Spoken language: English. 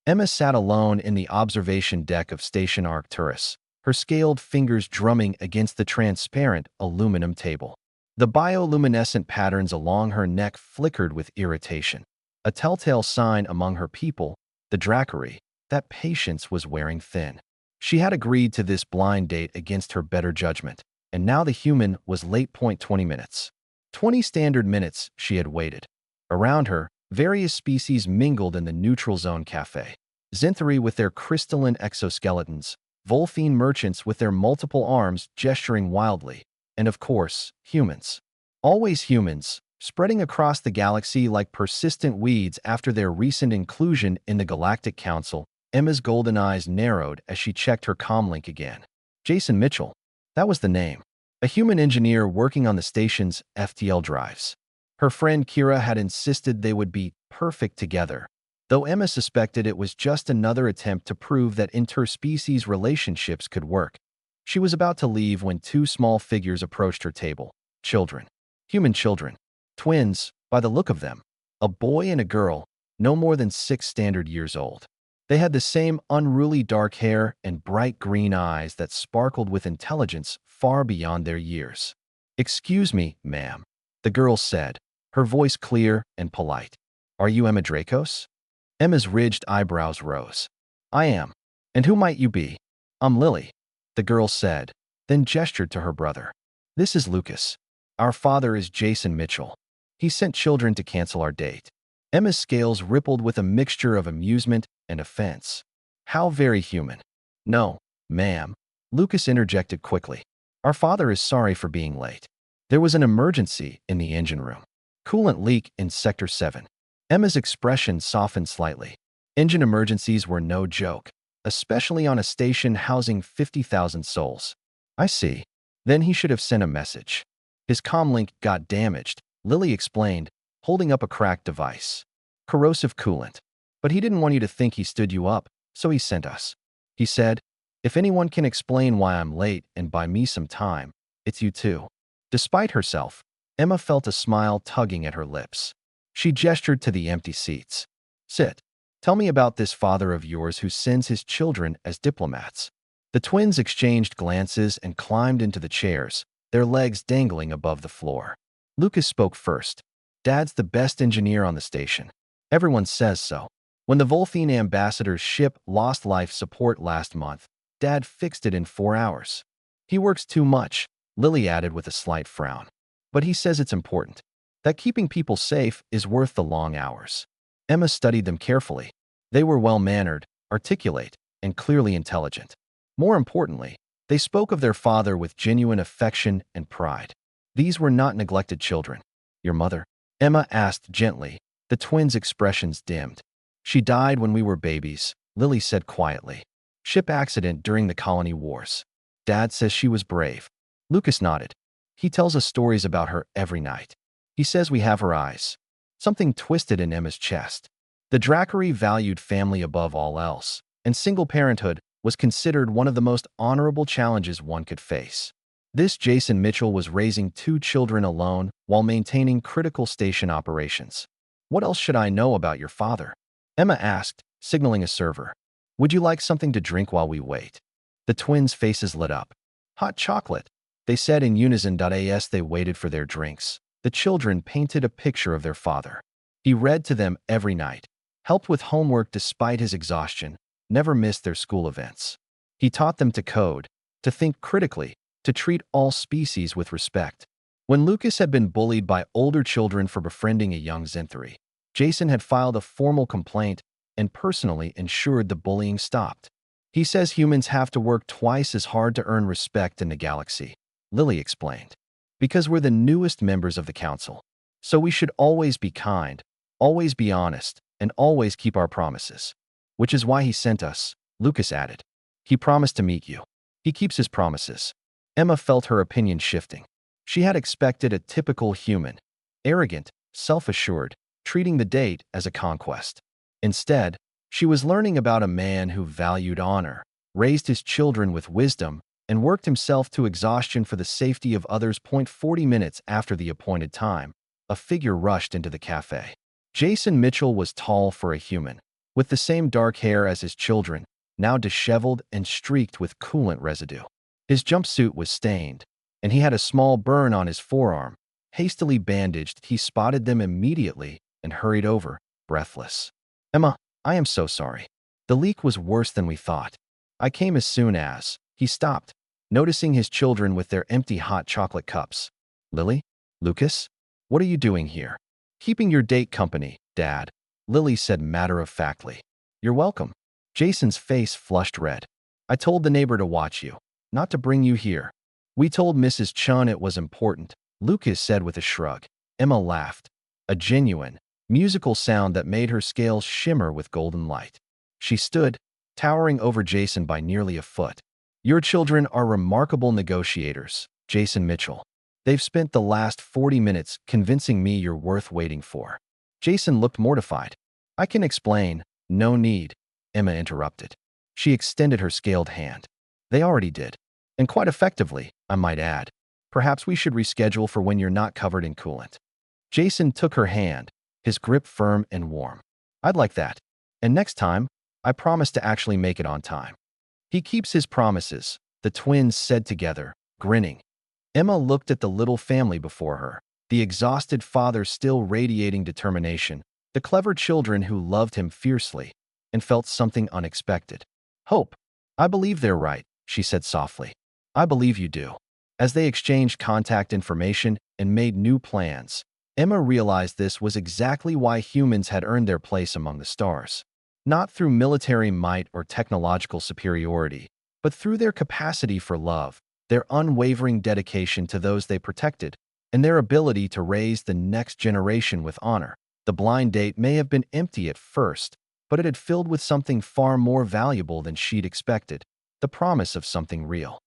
Emma sat alone in the observation deck of Station Arcturus, her scaled fingers drumming against the transparent aluminum table. The bioluminescent patterns along her neck flickered with irritation, a telltale sign among her people, the Dracari, that patience was wearing thin. She had agreed to this blind date against her better judgment, and now the human was late. 20 minutes. 20 standard minutes she had waited. Around her, various species mingled in the neutral zone cafe. Xanthari with their crystalline exoskeletons, Volphine merchants with their multiple arms gesturing wildly, and of course, humans. Always humans, spreading across the galaxy like persistent weeds after their recent inclusion in the Galactic Council. Emma's golden eyes narrowed as she checked her comlink again. Jason Mitchell. That was the name. A human engineer working on the station's FTL drives. Her friend Kira had insisted they would be perfect together, though Emma suspected it was just another attempt to prove that interspecies relationships could work. She was about to leave when two small figures approached her table. Children. Human children. Twins, by the look of them. A boy and a girl, no more than 6 standard years old. They had the same unruly dark hair and bright green eyes that sparkled with intelligence far beyond their years. "Excuse me, ma'am," the girl said, her voice clear and polite. "Are you Emma Dracos?" Emma's ridged eyebrows rose. "I am. And who might you be?" "I'm Lily," the girl said, then gestured to her brother. "This is Lucas. Our father is Jason Mitchell. He sent children to cancel our date." Emma's scales rippled with a mixture of amusement and offense. "How very human." "No, ma'am," Lucas interjected quickly. "Our father is sorry for being late. There was an emergency in the engine room. Coolant leak in Sector 7. Emma's expression softened slightly. Engine emergencies were no joke, especially on a station housing 50,000 souls. "I see. Then he should have sent a message. His comlink got damaged," Lily explained, holding up a cracked device. "Corrosive coolant. But he didn't want you to think he stood you up, so he sent us. He said, if anyone can explain why I'm late and buy me some time, it's you two." Despite herself, Emma felt a smile tugging at her lips. She gestured to the empty seats. "Sit. Tell me about this father of yours who sends his children as diplomats." The twins exchanged glances and climbed into the chairs, their legs dangling above the floor. Lucas spoke first. "Dad's the best engineer on the station. Everyone says so. When the Volphine ambassador's ship lost life support last month, Dad fixed it in 4 hours. He works too much," Lily added with a slight frown. "But he says it's important. That keeping people safe is worth the long hours." Emma studied them carefully. They were well-mannered, articulate, and clearly intelligent. More importantly, they spoke of their father with genuine affection and pride. These were not neglected children. "Your mother?" Emma asked gently. The twins' expressions dimmed. "She died when we were babies," Lily said quietly. "Ship accident during the colony wars. Dad says she was brave." Lucas nodded. "He tells us stories about her every night. He says we have her eyes." Something twisted in Emma's chest. The Dracari valued family above all else, and single parenthood was considered one of the most honorable challenges one could face. This Jason Mitchell was raising 2 children alone while maintaining critical station operations. "What else should I know about your father?" Emma asked, signaling a server. "Would you like something to drink while we wait?" The twins' faces lit up. "Hot chocolate," they said in unison. As they waited for their drinks, the children painted a picture of their father. He read to them every night, helped with homework despite his exhaustion, never missed their school events. He taught them to code, to think critically, to treat all species with respect. When Lucas had been bullied by older children for befriending a young Xanthari, Jason had filed a formal complaint and personally ensured the bullying stopped. "He says humans have to work twice as hard to earn respect in the galaxy," Lily explained. "Because we're the newest members of the council. So we should always be kind, always be honest, and always keep our promises. Which is why he sent us," Lucas added. "He promised to meet you. He keeps his promises." Emma felt her opinion shifting. She had expected a typical human, arrogant, self-assured, treating the date as a conquest. Instead, she was learning about a man who valued honor, raised his children with wisdom, and worked himself to exhaustion for the safety of others. 40 minutes after the appointed time, a figure rushed into the cafe. Jason Mitchell was tall for a human, with the same dark hair as his children, now disheveled and streaked with coolant residue. His jumpsuit was stained, and he had a small burn on his forearm. Hastily bandaged, he spotted them immediately and hurried over, breathless. "Emma, I am so sorry. The leak was worse than we thought. I came as soon as—" He stopped, noticing his children with their empty hot chocolate cups. "Lily? Lucas? What are you doing here?" "Keeping your date company, Dad," Lily said matter-of-factly. "You're welcome." Jason's face flushed red. "I told the neighbor to watch you, not to bring you here." "We told Mrs. Chun it was important," Lucas said with a shrug. Emma laughed, a genuine, musical sound that made her scales shimmer with golden light. She stood, towering over Jason by nearly a foot. "Your children are remarkable negotiators, Jason Mitchell. They've spent the last 40 minutes convincing me you're worth waiting for." Jason looked mortified. "I can explain." "No need," Emma interrupted. She extended her scaled hand. "They already did. And quite effectively, I might add. Perhaps we should reschedule for when you're not covered in coolant." Jason took her hand, his grip firm and warm. "I'd like that. And next time, I promise to actually make it on time." "He keeps his promises," the twins said together, grinning. Emma looked at the little family before her, the exhausted father still radiating determination, the clever children who loved him fiercely, and felt something unexpected. "Hope. I believe they're right," she said softly. "I believe you do." As they exchanged contact information and made new plans, Emma realized this was exactly why humans had earned their place among the stars. Not through military might or technological superiority, but through their capacity for love, their unwavering dedication to those they protected, and their ability to raise the next generation with honor. The blind date may have been empty at first, but it had filled with something far more valuable than she'd expected, the promise of something real.